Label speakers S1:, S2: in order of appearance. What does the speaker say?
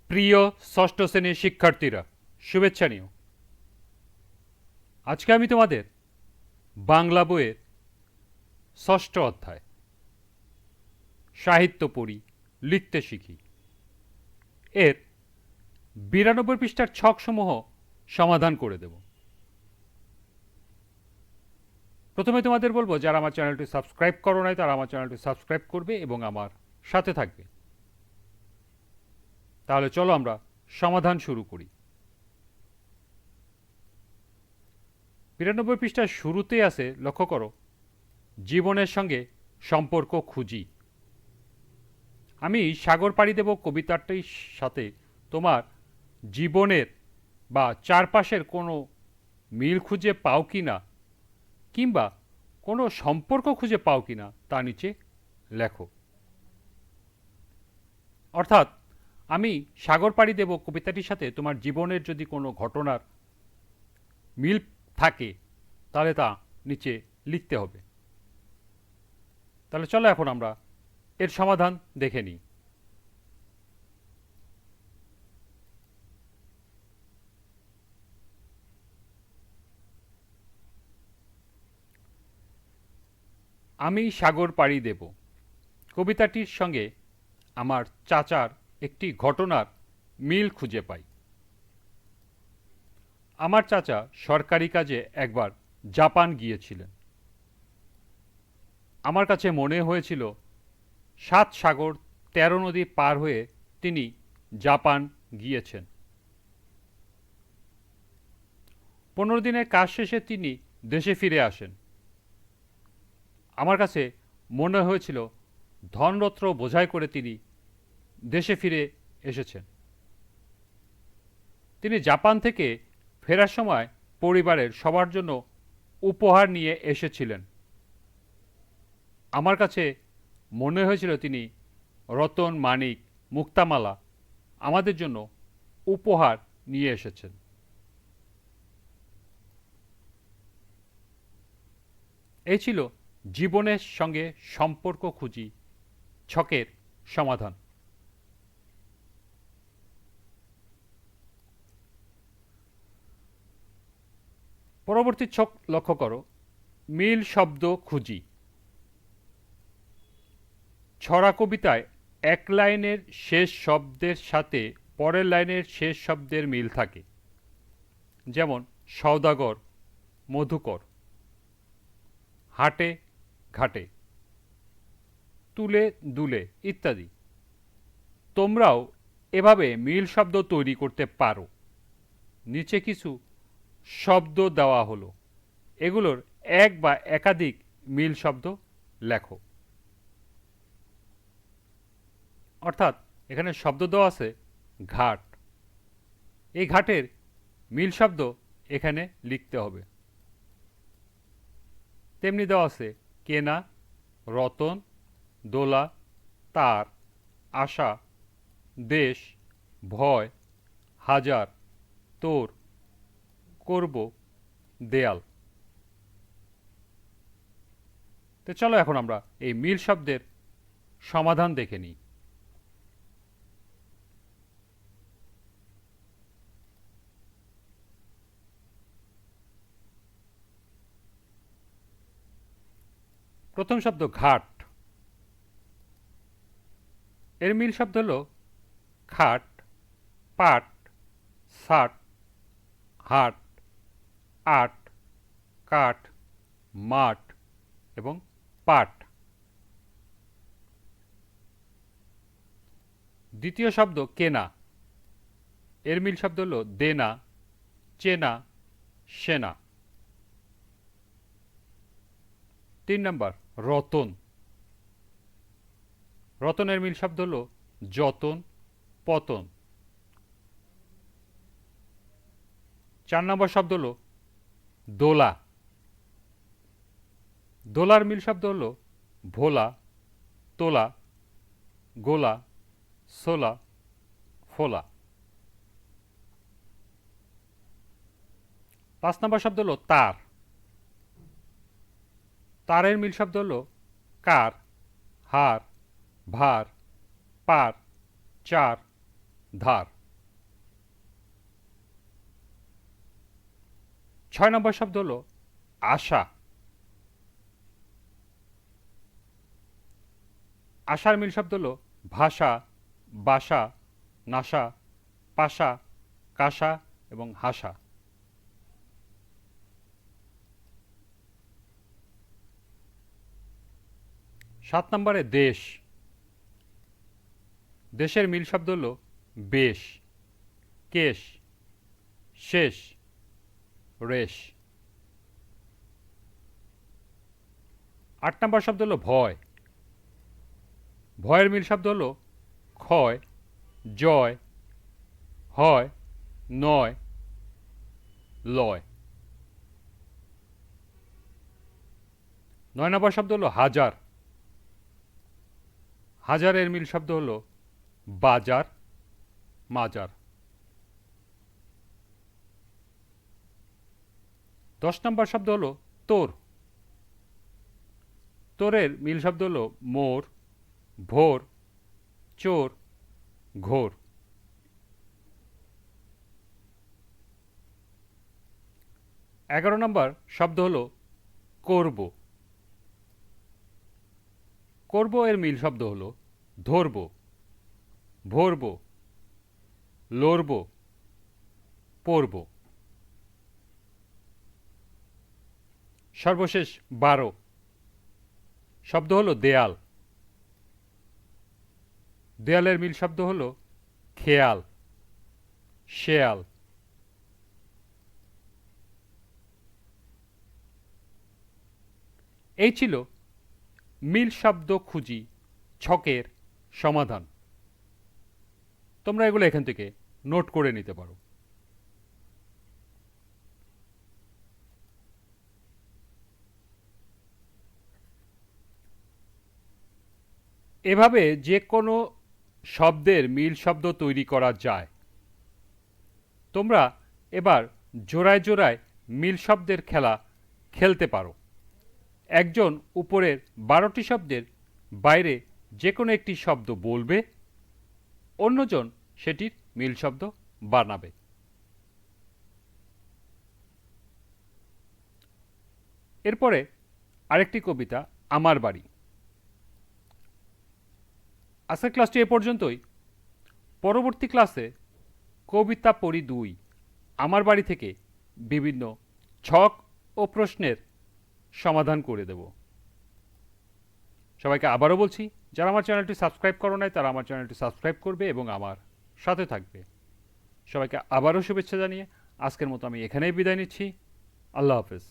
S1: প্রিয় ষষ্ঠ শ্রেণীর শিক্ষার্থীরা, শুভেচ্ছা নিও। আজকে আমি তোমাদের বাংলা বইয়ের ষষ্ঠ অধ্যায় সাহিত্য পড়ি, লিখতে শিখি এর 92 পৃষ্ঠার ছকসমূহ সমাধান করে দেব। প্রথমে তোমাদের বলবো, যারা আমার চ্যানেলটি সাবস্ক্রাইব করো নাই তারা আমার চ্যানেলটি সাবস্ক্রাইব করবে এবং আমার সাথে থাকবে। তাহলে চলো আমরা সমাধান শুরু করি। 92 পৃষ্ঠার শুরুতেই আছে, লক্ষ্য করো, জীবনের সঙ্গে সম্পর্ক খুঁজি। আমি সাগর পাড়ি দেব কবিতাটির সাথে তোমার জীবনের বা চারপাশের কোনো মিল খুঁজে পাও কি না, কিংবা কোনো সম্পর্ক খুঁজে পাও কি না তা নিচে লেখো। অর্থাৎ আমি সাগর পাড়ি দেব কবিতাটির সাথে তোমার জীবনের যদি কোনো ঘটনার মিল থাকে তাহলে তা নিচে লিখতে হবে। তাহলে চলো এখন আমরা এর সমাধান দেখে নিই। আমি সাগর পাড়ি দেব কবিতাটির সঙ্গে আমার চাচার একটি ঘটনার মিল খুঁজে পাই। আমার চাচা সরকারি কাজে একবার জাপান গিয়েছিলেন। আমার কাছে মনে হয়েছিল 7 সাগর 13 নদী পার হয়ে তিনি জাপান গিয়েছেন। 15 দিনের কাজ শেষে তিনি দেশে ফিরে আসেন। আমার কাছে মনে হয়েছিল ধনরত্ন বোঝাই করে তিনি দেশে ফিরে এসেছেন। তিনি জাপান থেকে ফেরার সময় পরিবারের সবার জন্য উপহার নিয়ে এসেছিলেন। আমার কাছে মনে হয়েছিল তিনি রতন, মানিক, মুক্তামালা আমাদের জন্য উপহার নিয়ে এসেছেন। এই ছিল জীবনের সঙ্গে সম্পর্ক খুঁজি ছকের সমাধান। পরবর্তী ছক লক্ষ্য করো, মিল শব্দ খুঁজি। ছড়া কবিতায় এক লাইনের শেষ শব্দের সাথে পরের লাইনের শেষ শব্দের মিল থাকে, যেমন সওদাগর, মধুকর, হাটে, ঘাটে, তুলে, দুলে ইত্যাদি। তোমরাও এভাবে মিল শব্দ তৈরি করতে পারো। নিচে কিছু শব্দ দেওয়া হলো, এগুলোর এক বা একাধিক মিল শব্দ লেখো। অর্থাৎ এখানে শব্দ দেওয়া আছে ঘাট, এই ঘাটের মিল শব্দ এখানে লিখতে হবে। তেমনি দেওয়া আছে কেনা, রতন, দোলা, তার, আশা, দেশ, ভয়, হাজার, তোর, করব, দেয়াল। তো চলো এখন আমরা এই মিল শব্দের সমাধান দেখে নিই। প্রথম শব্দ ঘাট, এর মিল শব্দ হল খাট, পাট, ষাট, হাট, আট, কাঠ, মাঠ এবং পাট। দ্বিতীয় শব্দ কেনা, এর মিল শব্দ হল দেনা, চেনা, সেনা। 3 নম্বর রতন, রতনের মিল শব্দ হল যতন, পতন। 4 নম্বর শব্দ হল দোলা, দোলার মিল শব্দ হল ভোলা, তোলা, গোলা, সোলা, ফোলা। 5 নম্বর শব্দ হল তার, তারের মিল শব্দ হল কার, হার, ভার, পার, চার, ধার। 6 নম্বর শব্দ হলো আশা। আশার মিল শব্দ হলো ভাষা, বাসা, নাসা, পাশা, কাশা এবং হাসা। 7 নম্বরে দেশ। দেশের মিল শব্দ হলো বেশ, কেশ, শেষ, রেশ। 8 নম্বর শব্দ হলো ভয়। ভয়ের মিল শব্দ হলো ক্ষয়, জয়, হয়, নয়, লয়। 9 নম্বর শব্দ হলো হাজার। হাজারের মিল শব্দ হলো বাজার, মাজার। 10 নম্বর শব্দ হলো তোর। তোরের মিল শব্দ হলো মোর, ভোর, চোর, ঘোর। 11 নম্বর শব্দ হলো করব। করব এর মিল শব্দ হলো ধরব, ভরব, লড়ব, পড়ব। সর্বশেষ 12 শব্দ হলো দেয়াল। দেয়ালের মিল শব্দ হলো খেয়াল, শেয়াল। এই ছিল মিল শব্দ খুঁজি ছকের সমাধান। তোমরা এগুলো এখান থেকে নোট করে নিতে পারো। এভাবে যে কোনো শব্দের মিল শব্দ তৈরি করা যায়। তোমরা এবার জোড়ায় জোড়ায় মিল শব্দের খেলা খেলতে পারো। একজন উপরের 12টি শব্দের বাইরে যে কোনো একটি শব্দ বলবে, অন্যজন সেটির মিল শব্দ বানাবে। এরপরে আরেকটি কবিতা, আমার বাড়ি। আজকের ক্লাসটি এ পর্যন্তই। পরবর্তী ক্লাসে কবিতা পড়ি 2 আমার বাড়ি থেকে বিভিন্ন ছক ও প্রশ্নের সমাধান করে দেব। সবাইকে আবারও বলছি, যারা আমার চ্যানেলটি সাবস্ক্রাইব করো নাই তারা আমার চ্যানেলটি সাবস্ক্রাইব করবে এবং আমার সাথে থাকবে। সবাইকে আবারও শুভেচ্ছা জানিয়ে আজকের মতো আমি এখানেই বিদায় নিচ্ছি। আল্লাহ হাফেজ।